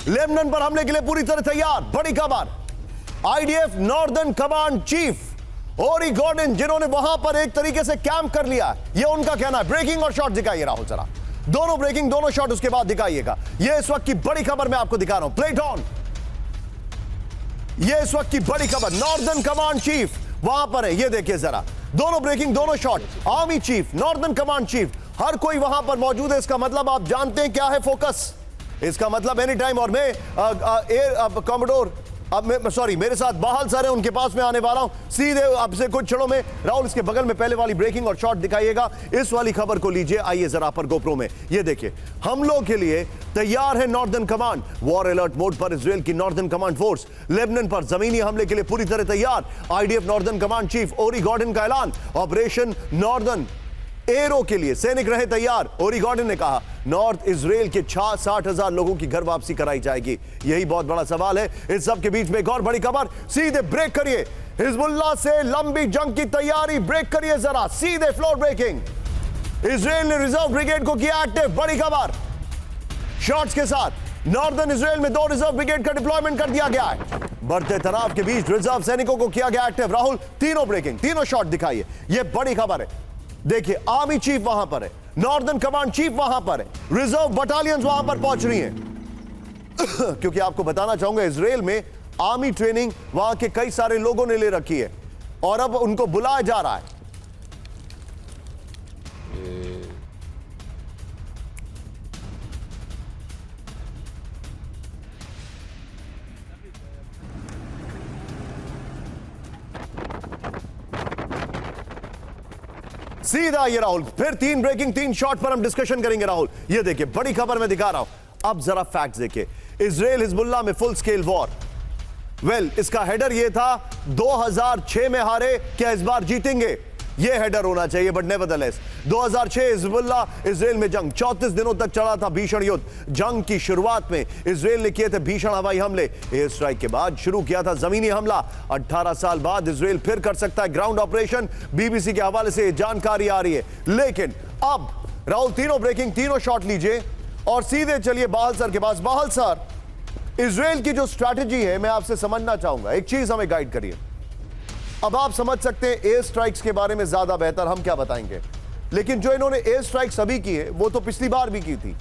Lebanon पर हमले के लिए पूरी तरह तैयार। बड़ी खबर, आईडीएफ नॉर्दर्न कमांड चीफ ओरी गॉर्डन, जिन्होंने वहां पर एक तरीके से कैंप कर लिया, ये उनका कहना है। ब्रेकिंग और शॉट दिखाइए राहुल जरा, दोनों ब्रेकिंग, दोनों शॉट उसके बाद दिखाइएगा। ये इस वक्त की बड़ी खबर मैं आपको दिखा रहा हूं, प्लेट ऑन। ये इस वक्त की बड़ी खबर, नॉर्दर्न कमांड चीफ वहां पर है, ये देखिए जरा, दोनों ब्रेकिंग, दोनों shot. Army chief, northern command chief, हर कोई वहां पर मौजूद है। इसका मतलब आप जानते हैं क्या है फोकस, इसका मतलब एनी टाइम। और मैं एयर कॉमोडोर, अब मैं सॉरी, मेरे साथ बाहल सर है, उनके पास में आने वाला हूं सीधे अब से कुछ क्षणों में। राहुल, इसके बगल में पहले वाली ब्रेकिंग और शॉट दिखाइएगा। इस वाली खबर को लीजिए, आइए जरा पर गोप्रो में, ये देखिए, हमलों के लिए तैयार है northern command. War alert mode पर इजराइल की नॉर्दर्न कमांड फोर्स, लेबनान पर जमीनी हमले के लिए पूरी तरह तैयार। आईडीएफ नॉर्दर्न कमांड चीफ ओरी गॉर्डन का ऐलान, ऑपरेशन नॉर्दर्न एरो के लिए सैनिक रहे तैयार। ओरी गॉर्डन ने कहा नॉर्थ इजराइल के 60,000 लोगों की घर वापसी कराई जाएगी। यही बहुत बड़ा सवाल है। इस सब के बीच में एक और बड़ी खबर, सीधे ब्रेक करिए, हिजबुल्लाह से लंबी जंग की तैयारी, ब्रेक करिए जरा, सीधे फ्लोर ब्रेकिंग। इजराइल ने रिजर्व ब्रिगेड को किया एक्टिव, बड़ी खबर शॉट्स के साथ। नॉर्दर्न इजराइल में 2 रिजर्व ब्रिगेड का डिप्लॉयमेंट कर दिया गया है। बढ़ते तनाव के बीच रिजर्व सैनिकों को किया गया एक्टिव। राहुल, तीनों ब्रेकिंग, तीनों शॉट दिखाइए, यह बड़ी खबर है। देखिए, आर्मी चीफ वहां पर है, नॉर्दर्न कमांड चीफ वहां पर है, रिजर्व बटालियंस वहां पर पहुंच रही हैं। क्योंकि आपको बताना चाहूंगा, इजराइल में आर्मी ट्रेनिंग वहां के कई सारे लोगों ने ले रखी है और अब उनको बुलाया जा रहा है। सीधा ये राहुल, फिर 3 ब्रेकिंग, 3 शॉट पर हम डिस्कशन करेंगे राहुल। ये देखिए, बड़ी खबर मैं दिखा रहा हूं। अब जरा फैक्ट्स देखिए, इजराइल हिजबुल्लाह में फुल स्केल वॉर। वेल, इसका हेडर ये था, 2006 में हारे, क्या इस बार जीतेंगे, ये हेडर होना चाहिए, बट नेवरदलेस 2006 हिजबुल्लाह इजराइल में जंग, 34 दिनों तक चला था भीषण युद्ध। जंग की शुरुआत में इजराइल ने किए थे भीषण हवाई हमले, एयर स्ट्राइक के बाद शुरू किया था जमीनी हमला। 18 साल बाद इजराइल फिर कर सकता है ग्राउंड ऑपरेशन, बीबीसी के हवाले से जानकारी आ रही है। लेकिन अब राहुल, तीनों ब्रेकिंग, तीनों शॉट लीजिए और सीधे चलिए बाहल सर के पास। बाहल सर, इजराइल की जो स्ट्रैटेजी है, मैं आपसे समझना चाहूंगा, एक चीज हमें गाइड करिए। अब आप समझ सकते हैं एयर स्ट्राइक्स के बारे में ज्यादा बेहतर हम क्या बताएंगे, लेकिन जो इन्होंने एयर स्ट्राइक्स अभी की है वो तो पिछली बार भी की थी।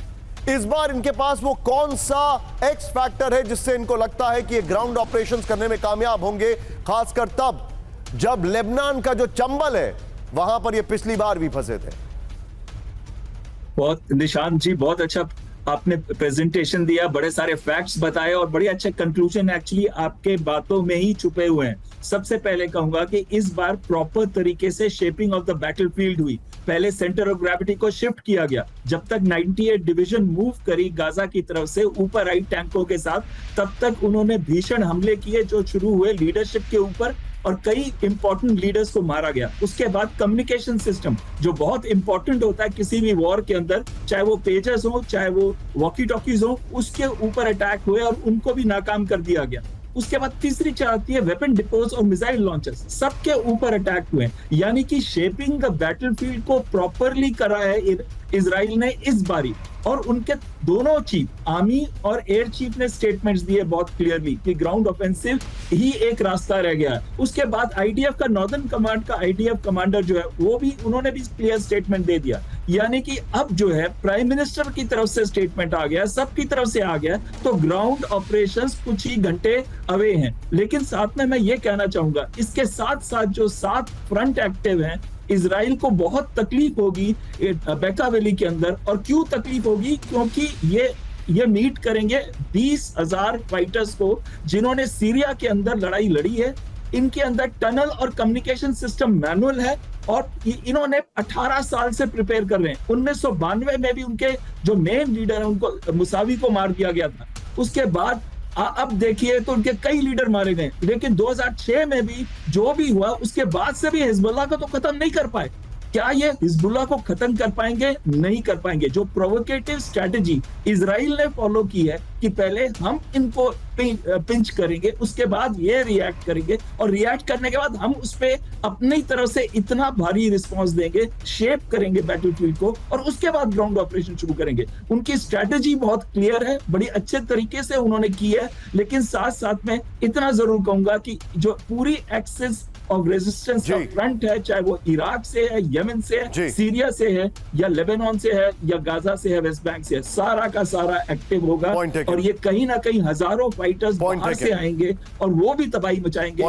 इस बार इनके पास वो कौन सा एक्स फैक्टर है जिससे इनको लगता है कि ये ग्राउंड ऑपरेशंस करने में कामयाब होंगे, खासकर तब जब लेबनान का जो चंबल है वहां पर ये पिछली बार भी फंसे थे। बहुत निशांत जी, बहुत अच्छा आपने प्रेजेंटेशन दिया, बड़े सारे फैक्ट्स बताए और बड़े अच्छे कंक्लूजन एक्चुअली आपके बातों में ही छुपे हुए हैं। सबसे पहले कहूंगा कि इस बार प्रॉपर तरीके से शेपिंग ऑफ द बैटलफील्ड हुई। पहले सेंटर ऑफ ग्रेविटी को शिफ्ट किया गया। जब तक 98 डिवीजन मूव करी गाजा की तरफ से ऊपर आई टैंकों के साथ, तब तक उन्होंने भीषण हमले किए जो शुरू हुए लीडरशिप के ऊपर और कई इंपॉर्टेंट लीडर्स को मारा गया। उसके बाद कम्युनिकेशन सिस्टम जो बहुत इंपॉर्टेंट होता है किसी भी वॉर के अंदर, चाहे वो पेजर्स हो, चाहे वो वॉकी टॉकीज हो, उसके ऊपर अटैक हुए और उनको भी नाकाम कर दिया गया। उसके बाद तीसरी चीज आती है वेपन डिपोज और मिसाइल लॉन्चर्स, सबके ऊपर अटैक हुए। यानी कि शेपिंग द बैटलफील्ड को प्रॉपरली करा है इजराइल ने इस बारी। और उनके दोनों चीफ, आर्मी और एयर चीफ ने स्टेटमेंट्स दिए बहुत क्लियरली कि ग्राउंड ऑफेंसिव ही एक रास्ता रह गया है। उसके बाद आईडीएफ का नॉर्दर्न कमांड का आईडीएफ कमांडर जो है वो भी, उन्होंने भी क्लियर स्टेटमेंट दे दिया। यानी कि अब जो है प्राइम मिनिस्टर की तरफ से स्टेटमेंट आ गया, सबकी तरफ से आ गया, तो ग्राउंड ऑपरेशंस कुछ ही घंटे अवे हैं। लेकिन साथ में मैं ये कहना चाहूंगा, इसके साथ साथ जो 7 फ्रंट एक्टिव हैं, इजराइल को बहुत तकलीफ होगी बेका वैली के अंदर। और क्यों तकलीफ होगी? क्योंकि ये मीट करेंगे 20,000 फाइटर्स को जिन्होंने सीरिया के अंदर लड़ाई लड़ी है। इनके अंदर टनल और कम्युनिकेशन सिस्टम मैनुअल है और इन्होंने 18 साल से प्रिपेयर कर रहे हैं। 1992 में भी उनके जो मेन लीडर है उनको, मुसावी को मार दिया गया था। उसके बाद अब देखिए तो उनके कई लीडर मारे गए। लेकिन 2006 में भी जो भी हुआ, उसके बाद से भी हिजबुल्लाह को तो खत्म नहीं कर पाए। क्या ये हिजबुल्लाह को खत्म कर पाएंगे? नहीं कर पाएंगे। जो प्रोवोकेटिव स्ट्रेटजी इजराइल ने फॉलो की है कि पहले हम इनको पिंच करेंगे, उसके बाद ये रिएक्ट करेंगे, और रिएक्ट करने के बाद हम उस पे अपनी तरफ से इतना भारी रिस्पांस देंगे, शेप करेंगे बैटलफील्ड को, और उसके बाद ग्राउंड ऑपरेशन शुरू करेंगे। उनकी स्ट्रेटजी बहुत क्लियर है, बड़ी अच्छे तरीके से उन्होंने की है, लेकिन साथ साथ में इतना जरूर कहूंगा कि जो पूरी एक्सेस ऑफ रेजिस्टेंस का फ्रंट है, चाहे वो इराक से है, यमन से है, सीरिया से है, या लेबनान से है, या गाजा से है, वेस्ट बैंक से है, सारा का सारा एक्टिव होगा, और ये कहीं ना कहीं हजारों फाइटर्स बाहर से आएंगे और वो भी तबाही मचाएंगे।